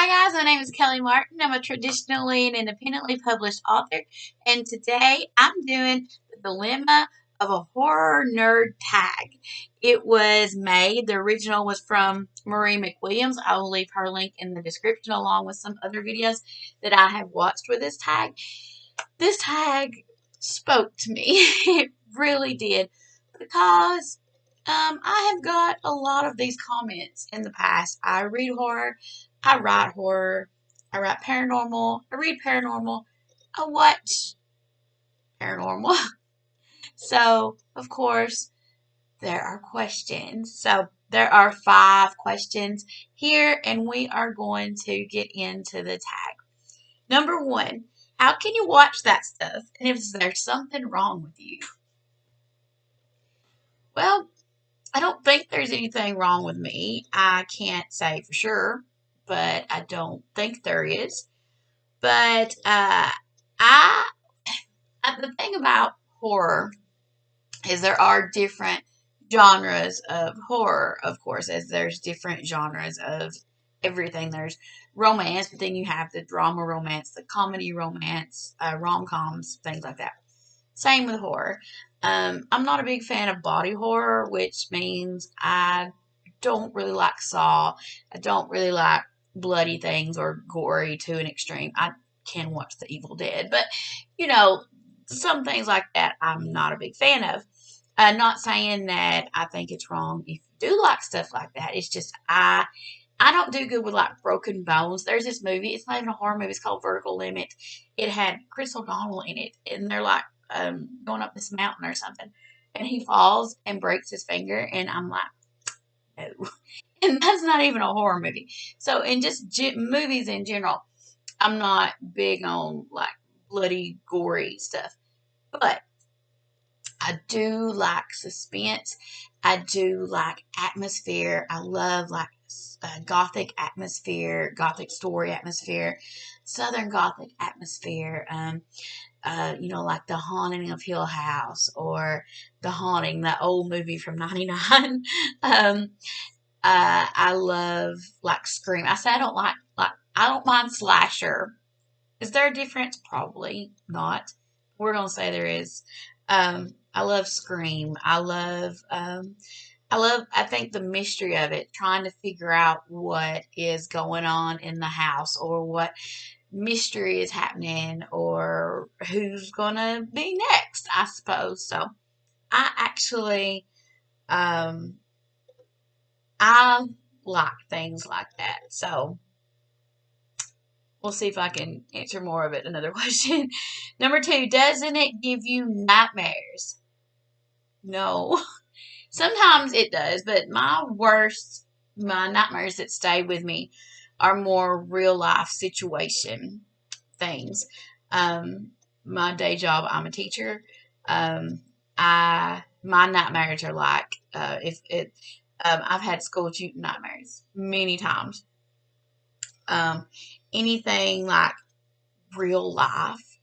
Hi guys, my name is Kelly Martin. I'm a traditionally and independently published author, and today I'm doing the dilemma of a horror nerd tag. It was made, the original was from Marie McWilliams. I will leave her link in the description along with some other videos that I have watched with this tag. This tag spoke to me. It really did because I have got a lot of these comments in the past. I read horror, I write horror, I write paranormal, I read paranormal, I watch paranormal. So, of course, there are questions. So, there are 5 questions here, and we are going to get into the tag. Number 1, how can you watch that stuff? And if there's something wrong with you? Well, I don't think there's anything wrong with me. I can't say for sure, but I don't think there is. But I the thing about horror is there are different genres of horror, of course, as there's different genres of everything. There's romance, but then you have the drama romance, the comedy romance, rom-coms, things like that. Same with horror. I'm not a big fan of body horror, which means I don't really like Saw. I don't really like bloody things or gory to an extreme. I can watch The Evil Dead, but you know, some things like that I'm not a big fan of. Not saying that I think it's wrong if you do like stuff like that. It's just I don't do good with like broken bones. There's this movie. It's not even a horror movie. It's called Vertical Limit. It had Chris O'Donnell in it, and they're like going up this mountain or something, and he falls and breaks his finger, and I'm like, no. And that's not even a horror movie. So in just movies in general, I'm not big on like bloody, gory stuff, but I do like suspense. I do like atmosphere. I love like gothic atmosphere, gothic story atmosphere, southern gothic atmosphere. Like The Haunting of Hill House or The Haunting, that old movie from '99. um, I love like Scream. I say I don't like I don't mind slasher. Is there a difference? Probably not. We're gonna say there is. I love Scream. I think the mystery of it, trying to figure out what is going on in the house or what mystery is happening or who's gonna be next, I suppose. So I actually um I like things like that. So we'll see if I can answer more of it. Another question. Number 2, doesn't it give you nightmares? No. Sometimes it does, but my nightmares that stay with me are more real life situation things. Um, my day job, I'm a teacher. Um, my nightmares are like if it. I've had school shooting nightmares many times. Um, Anything like real life.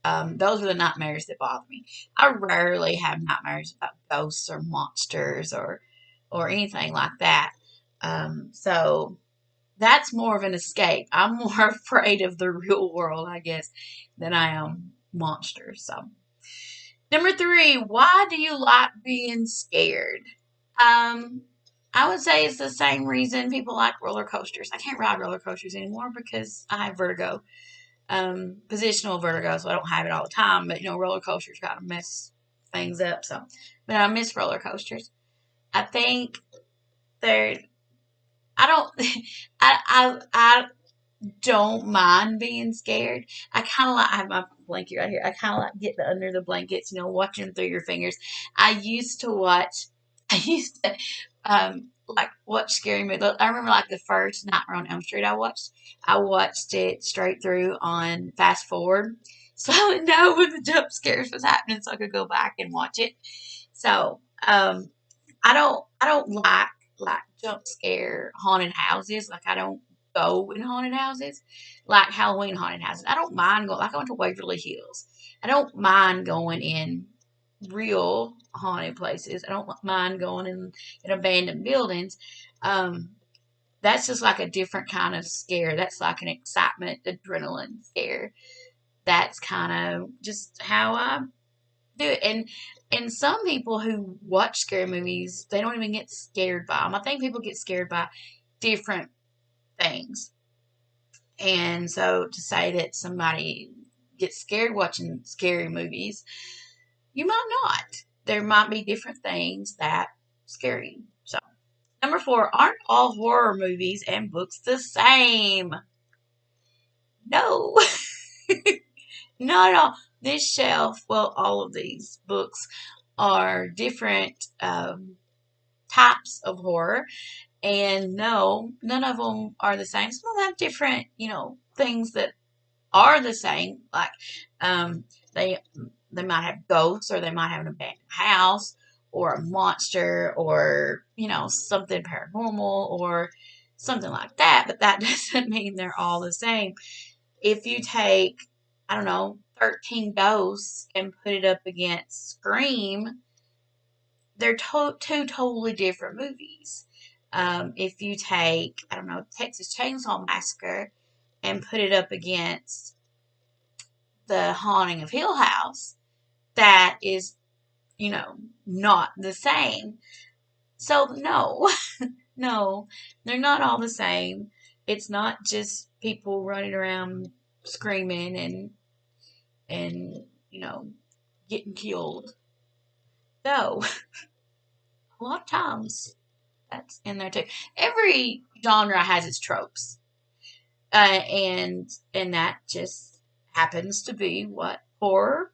Those are the nightmares that bother me. I rarely have nightmares about ghosts or monsters or anything like that. So that's more of an escape. I'm more afraid of the real world, I guess, than I am monsters. So number 3, why do you like being scared? Um, I would say it's the same reason people like roller coasters. I can't ride roller coasters anymore because I have vertigo, positional vertigo, so I don't have it all the time. But roller coasters kind of mess things up. So, but I miss roller coasters. I think they're. I don't. I don't mind being scared. I kind of like. I have my blanket right here. I kind of like getting under the blankets. Watching through your fingers. I used to watch. I used to like watch scary movies. I remember like the first Nightmare on Elm Street I watched. I watched it straight through on fast forward, so I would know when the jump scares was happening, so I could go back and watch it. So I don't like jump scare haunted houses. Like I don't go in haunted houses, like Halloween haunted houses. I don't mind going. Like I went to Waverly Hills. I don't mind going in real haunted places. I don't mind going in abandoned buildings. Um, That's just like a different kind of scare. That's like an excitement, adrenaline scare. That's kind of just how I do it. And some people who watch scary movies, they don't even get scared by them. I think people get scared by different things. And so to say that somebody gets scared watching scary movies, you might not. There might be different things that scare you. So, number 4, aren't all horror movies and books the same? No, not at all. This shelf, well, all of these books are different types of horror. And no, none of them are the same. Some of them have different, things that are the same. Like, um, they they might have ghosts, or they might have an abandoned house, or a monster, or something paranormal, or something like that. But that doesn't mean they're all the same. If you take, I don't know, 13 Ghosts and put it up against Scream, they're two totally different movies. If you take, I don't know, Texas Chainsaw Massacre and put it up against The Haunting of Hill House, that is, not the same. So, no, no, they're not all the same. It's not just people running around screaming and getting killed. No, a lot of times that's in there too. Every genre has its tropes, and that just happens to be what horror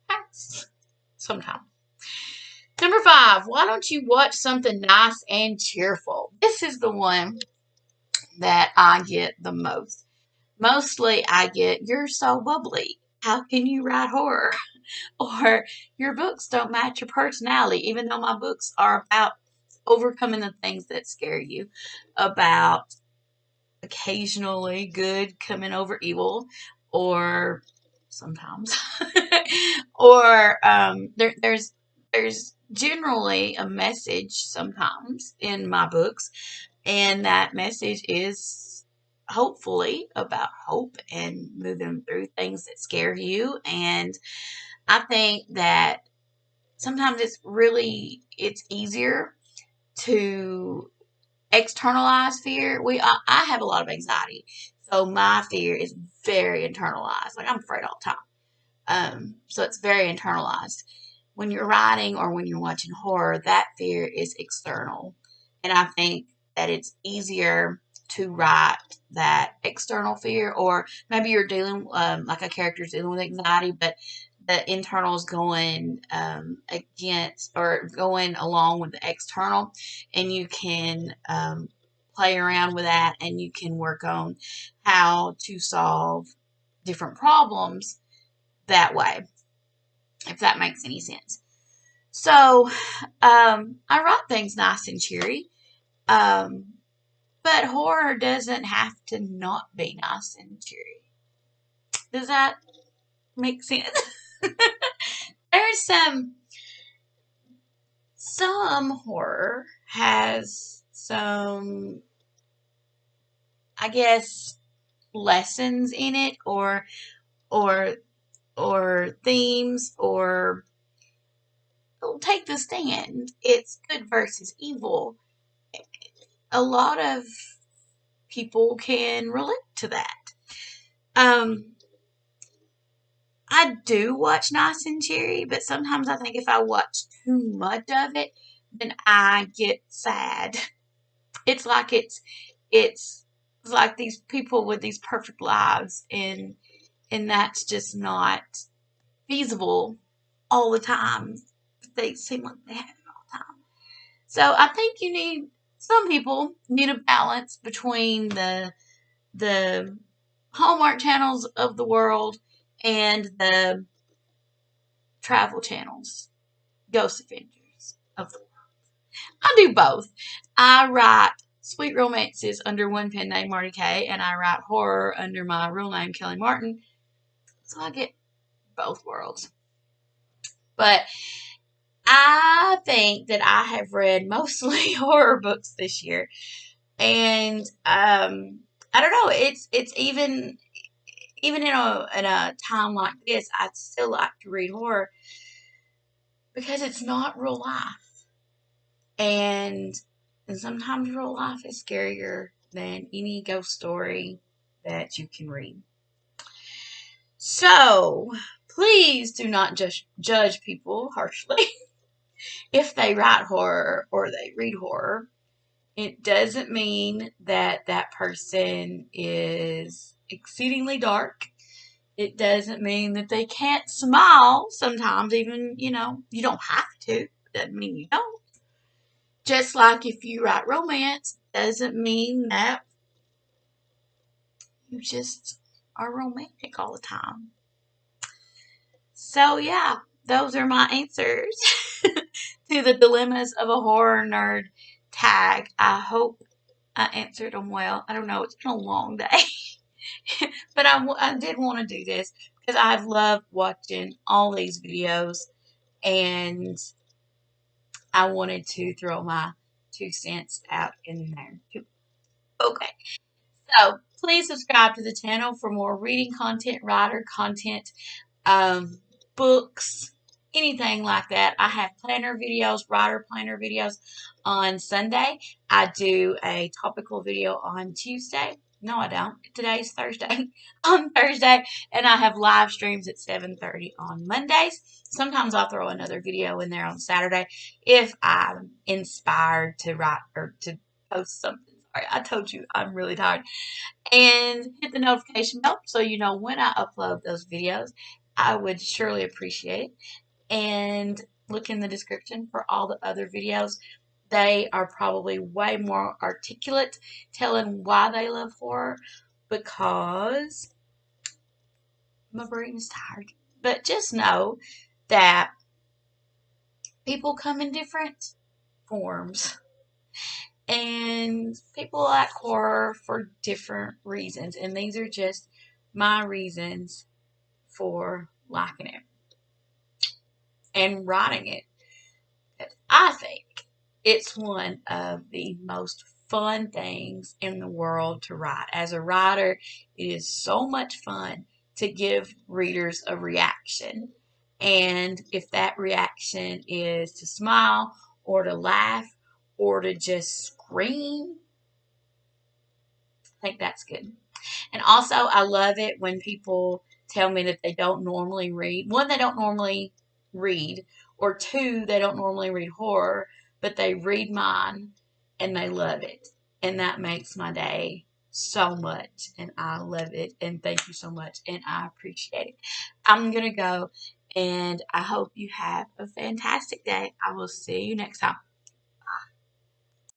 has sometimes. Number 5, why don't you watch something nice and cheerful? This is the one that I get the most. Mostly I get, you're so bubbly. How can you write horror? Or your books don't match your personality, even though my books are about overcoming the things that scare you, about occasionally good coming over evil, or sometimes, or there's generally a message sometimes in my books, and that message is hopefully about hope and moving through things that scare you. And I think that sometimes it's easier to externalize fear. I have a lot of anxiety, so my fear is very internalized. Like, I'm afraid all the time. So it's very internalized. When you're writing or when you're watching horror, that fear is external, and I think that it's easier to write that external fear, or maybe you're dealing like a character's dealing with anxiety, but the internal is going against or going along with the external, and you can play around with that, and you can work on how to solve different problems that way, if that makes any sense. So I write things nice and cheery, um, but horror doesn't have to not be nice and cheery. Does that make sense? There's some horror has some, I guess, lessons in it, or themes, or take the stand. It's good versus evil. A lot of people can relate to that. Um, I do watch nice and cheery, but sometimes I think if I watch too much of it, then I get sad. It's like it's like these people with these perfect lives, and that's just not feasible all the time. They seem like they have it all the time. So I think some people need a balance between the Hallmark channels of the world and the travel channels, Ghost Adventures of the world. I do both. I write sweet romances under one pen name, Marty Kay, and I write horror under my real name, Kelly Martin. So I get both worlds. But I think that I have read mostly horror books this year. And I don't know. It's even in a time like this, I'd still like to read horror because it's not real life, and sometimes real life is scarier than any ghost story that you can read. So please do not just judge people harshly if they write horror or they read horror. It doesn't mean that that person is exceedingly dark. It doesn't mean that they can't smile sometimes, even, you don't have to. It doesn't mean you don't. Just like if you write romance, doesn't mean that you just are romantic all the time. So, yeah, those are my answers to the dilemmas of a horror nerd tag. I hope I answered them well. I don't know, it's been a long day. But I did want to do this because I've loved watching all these videos, and I wanted to throw my 2 cents out in there too. Okay, so please subscribe to the channel for more reading content, writer content, um, books, anything like that. I have planner videos, writer planner videos on Sunday. I do a topical video on Tuesday. No, I don't. Today's Thursday. On Thursday, and I have live streams at 7:30 on Mondays. Sometimes I'll throw another video in there on Saturday if I'm inspired to write or to post something. Sorry, I told you I'm really tired. And hit the notification bell so you know when I upload those videos. I would surely appreciate it. And look in the description for all the other videos. They are probably way more articulate, telling why they love horror, because my brain is tired. But just know that people come in different forms, and people like horror for different reasons. And these are just my reasons for liking it and writing it. I think it's one of the most fun things in the world to write. As a writer, it is so much fun to give readers a reaction. And if that reaction is to smile or to laugh or to just scream, I think that's good. And also, I love it when people tell me that they don't normally read. One, they don't normally read, or two, they don't normally read horror, but they read mine and they love it. And that makes my day so much. And I love it. And thank you so much. And I appreciate it. I'm going to go, and I hope you have a fantastic day. I will see you next time.